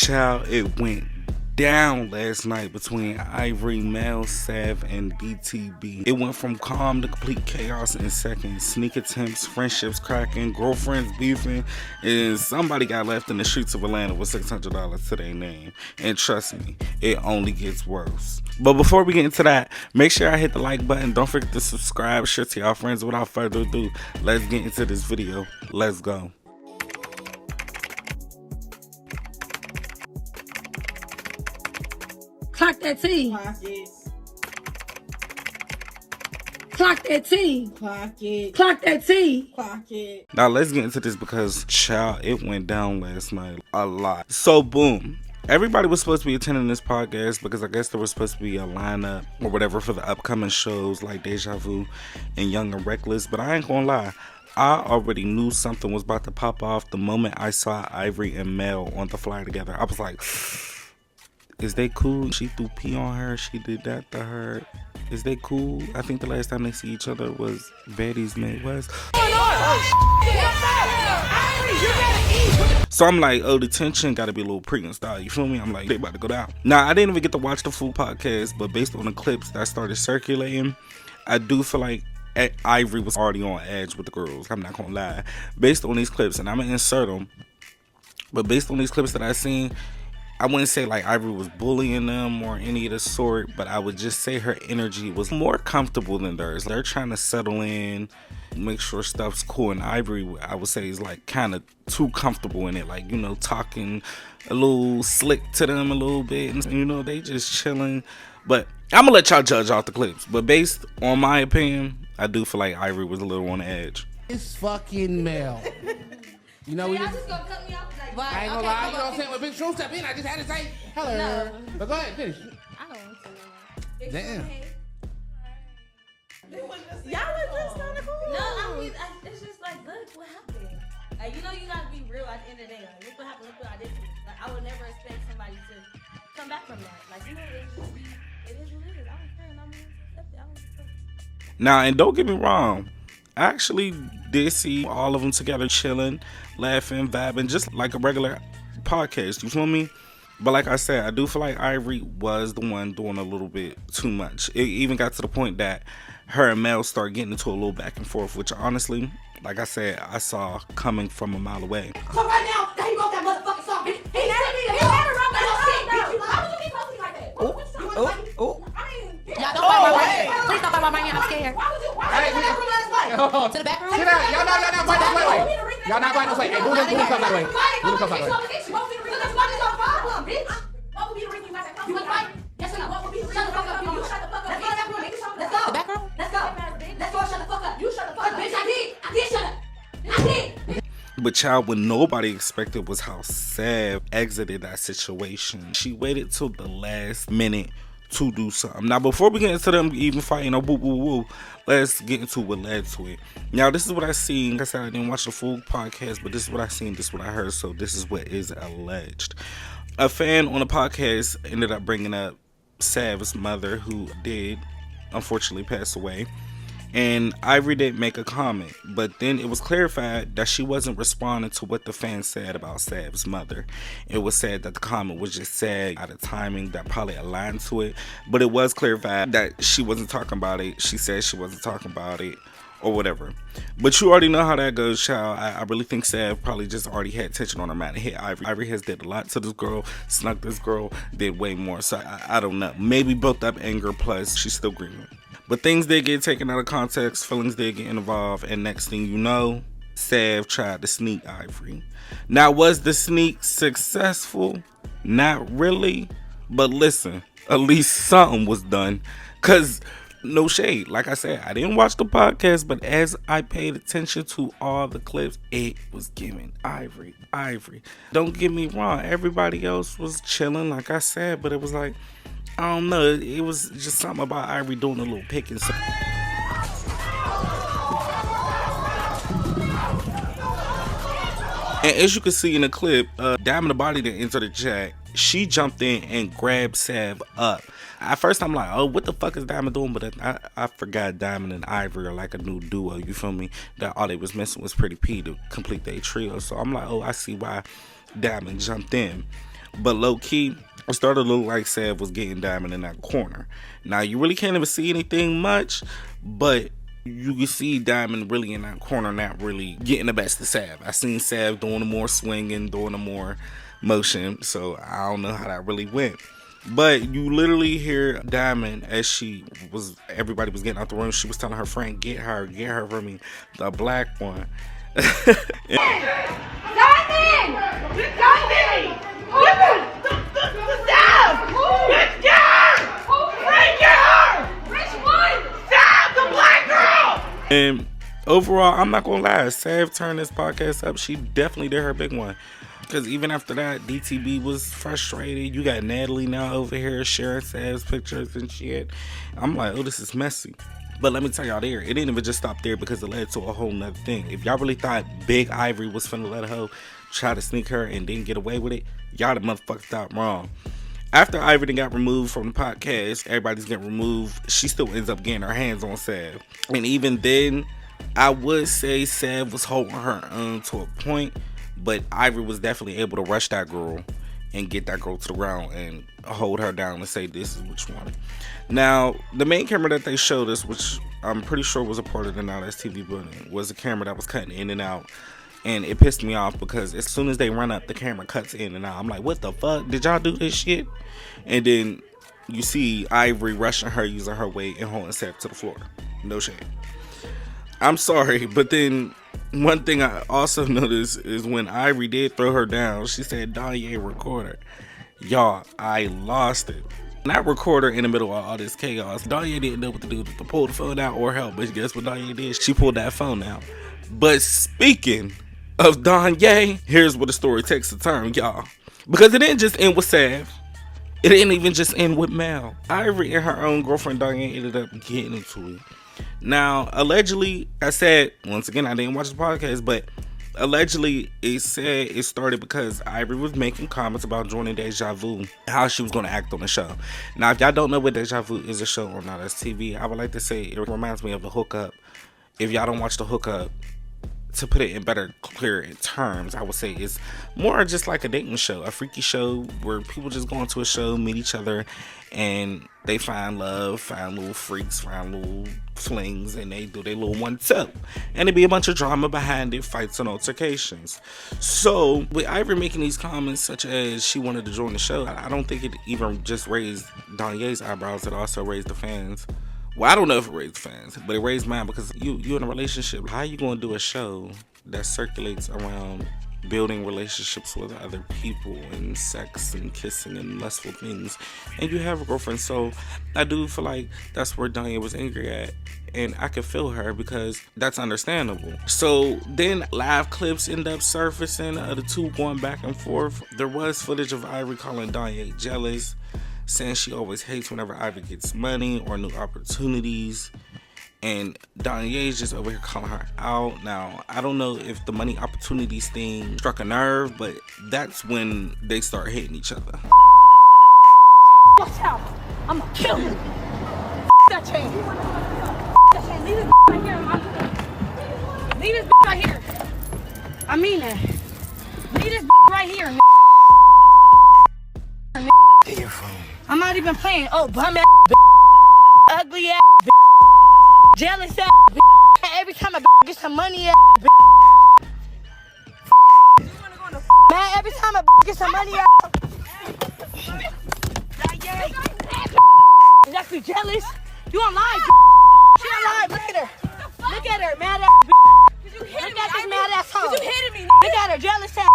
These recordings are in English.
Child, it went down last night between Ivory, Mel, Sav, and DTB. It went from calm to complete chaos in seconds. Sneak attempts, friendships cracking, girlfriends beefing, and somebody got left in the streets of Atlanta with $600 to their name. And trust me, it only gets worse. But before we get into that, make sure I hit the like button. Don't forget to subscribe, share to y'all friends. Without further ado, let's get into this video. Let's go. Clock that T. Clock it. Clock that T. Clock it. Clock that T. Clock it. Now let's get into this because, child, it went down last night a lot. So boom. Everybody was supposed to be attending this podcast because I guess there was supposed to be a lineup or whatever for the upcoming shows like Deja Vu and Young and Reckless. But I ain't gonna lie, I already knew something was about to pop off the moment I saw Ivory and Mel on the flyer together. I was like, is they cool? She threw pee on her. She did that to her. Is they cool? I think the last time they see each other was Betty's Midwest. So I'm like, oh, the tension got to be a little pregnant style. You feel me? I'm like, they about to go down. Now, I didn't even get to watch the full podcast, but based on the clips that started circulating, I do feel like Ivory was already on edge with the girls. I'm not going to lie. Based on these clips, and I'm going to insert them, but based on these clips that I seen, I wouldn't say like Ivory was bullying them or any of the sort, but I would just say her energy was more comfortable than theirs. They're trying to settle in, make sure stuff's cool, and Ivory, I would say, is like kind of too comfortable in it, like, you know, talking a little slick to them a little bit, and you know, they just chilling. But I'm gonna let y'all judge off the clips, but based on my opinion, I do feel like Ivory was a little on the edge. It's fucking Mel. You know, so y'all just gonna cut me off like, I ain't gonna lie, you know what I'm saying? When Big Shrew stepped in, I just had to say hello. No. But go ahead, finish. I don't want to know. Damn. Y'all was just kind of cool. No, I mean, it's just like, look what happened. Like, you know, you gotta be real at the end of the day. Like, look what happened, look what I did to you. Like, I would never expect somebody to come back from that. Like, you know, it is what it is. I don't care, and I'm gonna accept it. I don't accept it. Now, and don't get me wrong, I actually did see all of them together chilling, laughing, vibing, just like a regular podcast, you feel me? But like I said, I do feel like Ivory was the one doing a little bit too much. It even got to the point that her and Mel started getting into a little back and forth, which honestly, like I said, I saw coming from a mile away. So right now, there you go, that motherfucking song, bitch. He never wrote that shit, bitch. Why would you keep posting like that? I mean, Y'all don't fight my right. Please don't fight my right hand. I'm scared. why would you last night? To the back room? Sit down. Y'all not fighting this way. Y'all not fighting this way. Hey, move the cup that way. Move the cup that way. What would be the reason you guys you would fight? Yes or no? What would be the reason? Shut the fuck up. You shut the fuck up. Let's go to that room. Let's go. The back room? Let's go. Let's go. Shut the fuck up. You shut the fuck up. Bitch, I did shut up. I did. But child, what nobody expected was how Sav exited that situation. She waited till the last minute to do something. Now, before we get into them even fighting, let's get into what led to it. Now, this is what I seen. Like I said, I didn't watch the full podcast, but this is what I seen, this is what I heard, so this is what is alleged. A fan on the podcast ended up bringing up Sav's mother, who did unfortunately pass away. And Ivory did make a comment, but then it was clarified that she wasn't responding to what the fans said about Sav's mother. It was said that the comment was just said at a timing that probably aligned to it, but it was clarified that she wasn't talking about it. She said she wasn't talking about it or whatever. But you already know how that goes, child. I really think Sav probably just already had tension on her mind. Hit Ivory. Ivory has did a lot to this girl, snuck this girl, did way more. So I don't know. Maybe built up anger, plus she's still grieving. But things did get taken out of context, feelings did get involved, and next thing you know, Sav tried to sneak Ivory. Now, was the sneak successful? Not really, but listen, at least something was done, because no shade, like I said, I didn't watch the podcast, but as I paid attention to all the clips, it was giving Ivory. Don't get me wrong, everybody else was chilling, like I said, but it was like, I don't know, it was just something about Ivory doing a little picking. And as you can see in the clip, Diamond the Body that entered the chat, she jumped in and grabbed Sav up. At first I'm like, oh, what the fuck is Diamond doing? But I forgot Diamond and Ivory are like a new duo, you feel me? That all they was missing was Pretty P to complete their trio. So I'm like, oh, I see why Diamond jumped in. But low key, it started to look like Sav was getting Diamond in that corner. Now you really can't even see anything much, but you can see Diamond really in that corner, not really getting the best of Sav. I seen Sav doing the more swinging, doing the more motion, so I don't know how that really went. But you literally hear Diamond as everybody was getting out the room. She was telling her friend, get her for me, the black one. And overall, I'm not gonna lie, Sav turned this podcast up. She definitely did her big one. Because even after that, DTB was frustrated. You got Natalie now over here sharing Sav's pictures and shit. I'm like, oh, this is messy. But let me tell y'all there, it didn't even just stop there because it led to a whole nother thing. If y'all really thought Big Ivory was finna let her try to sneak her and didn't get away with it, y'all the motherfuckers thought wrong. After Ivory got removed from the podcast, everybody's getting removed, she still ends up getting her hands on Sav. And even then, I would say Sav was holding her own to a point, but Ivory was definitely able to rush that girl and get that girl to the ground and hold her down and say, this is what you want. Now, the main camera that they showed us, which I'm pretty sure was a part of the Now That's TV building, was a camera that was cutting in and out. And it pissed me off because as soon as they run up, the camera cuts in and out. I'm like, what the fuck? Did y'all do this shit? And then you see Ivory rushing her, using her weight, and holding Sav to the floor. No shame. I'm sorry, but then one thing I also noticed is when Ivory did throw her down, she said, Donyae recorder. Y'all, I lost it. Not recorder in the middle of all this chaos. Donyae didn't know what to do to pull the phone out or help, but guess what Donyae did? She pulled that phone out. But speaking of Donyae, here's where the story takes a turn, y'all. Because it didn't just end with Sav. It didn't even just end with Mel. Ivory and her own girlfriend Donyae ended up getting into it. Now, allegedly, I said, once again, I didn't watch the podcast, but allegedly, it said it started because Ivory was making comments about joining Deja Vu, how she was going to act on the show. Now, if y'all don't know what Deja Vu is a show or not, that's TV, I would like to say it reminds me of The Hookup. If y'all don't watch The Hookup, to put it in better, clearer terms, I would say it's more just like a dating show, a freaky show where people just go into a show, meet each other, and they find love, find little freaks, find little flings, and they do their little 1-2. And there be a bunch of drama behind it, fights and altercations. So, with Ivory making these comments such as she wanted to join the show, I don't think it even just raised Donyae's eyebrows, it also raised the fans. Well, I don't know if it raised fans, but it raised mine because you in a relationship. How you gonna do a show that circulates around building relationships with other people and sex and kissing and lustful things, and you have a girlfriend? So I do feel like that's where Donyae was angry at, and I could feel her because that's understandable. So then live clips end up surfacing of the two going back and forth. There was footage of Ivory calling Donyae jealous, saying she always hates whenever Ivory gets money or new opportunities, and Donyae's just over here calling her out. Now, I don't know if the money opportunities thing struck a nerve, but that's when they start hitting each other. Watch out! I'm gonna kill you! That chain! That chain! Leave this right here, man. Leave this right here. I mean that. Leave this right here, Get your phone. I'm not even playing. Oh, bum ass, ugly ass, jealous ass. Every time I get some money, ass. Man, every time I get some money, is actually jealous. You on live? She on live. Look at her. Look at her, mad ass. Look at this mad ass hoe. You hitting me? Look at her, jealous ass.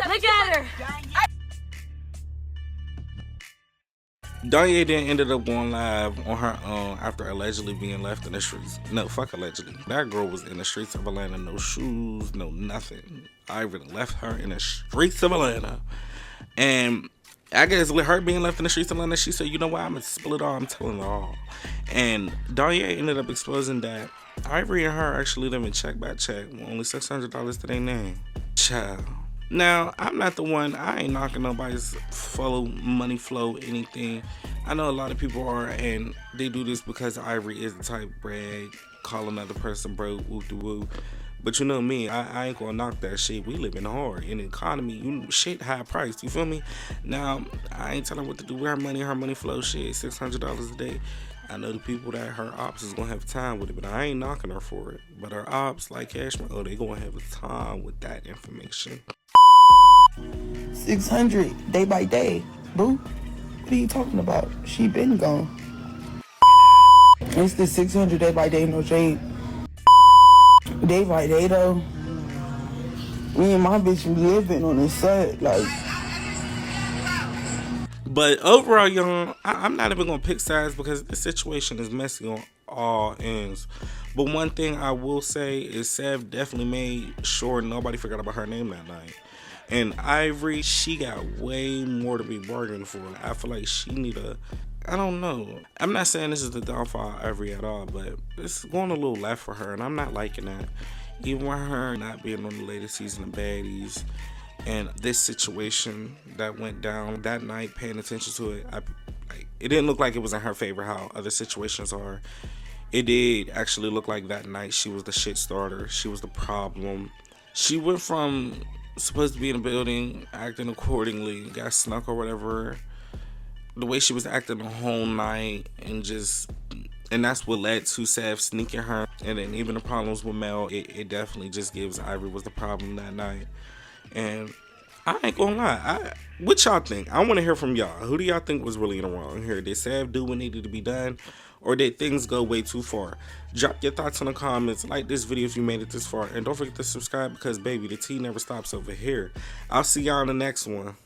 Look at her. Donyae then ended up going live on her own after allegedly being left in the streets. No, fuck allegedly. That girl was in the streets of Atlanta, no shoes, no nothing. Ivory left her in the streets of Atlanta. And I guess with her being left in the streets of Atlanta, she said, you know what, I'm going to spill it all, I'm telling it all. And Donyae ended up exposing that Ivory and her actually living check by check with only $600 to their name. Child. Now, I'm not the one, I ain't knocking nobody's money flow, anything. I know a lot of people are, and they do this because Ivory is the type brag, call another person broke, woo-de-woo. But you know me, I ain't gonna knock that shit. We living hard in the economy. Shit high priced. You feel me? Now I ain't telling her what to do with her money. Her money flow shit $600 a day. I know the people that her ops is gonna have time with it, but I ain't knocking her for it. But her ops like Cash Money, they gonna have a time with that information. 600 day by day, boo. What are you talking about? She been gone. It's the 600 day by day, no shade. Day by day though, me and my bitch living on the set, like. But overall, y'all, I'm not even gonna pick sides because the situation is messy on all ends. But one thing I will say is Sav definitely made sure nobody forgot about her name that night. And Ivory, she got way more to be bargained for. I feel like she need I don't know. I'm not saying this is the downfall of Ivory at all, but it's going a little left for her, and I'm not liking that. Even with her not being on the latest season of Baddies, and this situation that went down that night, paying attention to it, it didn't look like it was in her favor how other situations are. It did actually look like that night she was the shit starter. She was the problem. She went from supposed to be in a building, acting accordingly, got snuck or whatever. The way she was acting the whole night, and that's what led to Sav sneaking her. And then even the problems with Mel, it definitely just gives Ivory was the problem that night. And I ain't gonna lie, what y'all think? I want to hear from y'all. Who do y'all think was really in the wrong here? Did Sav do what needed to be done, or did things go way too far? Drop your thoughts in the comments. Like this video if you made it this far, and don't forget to subscribe because baby, the tea never stops over here. I'll see y'all in the next one.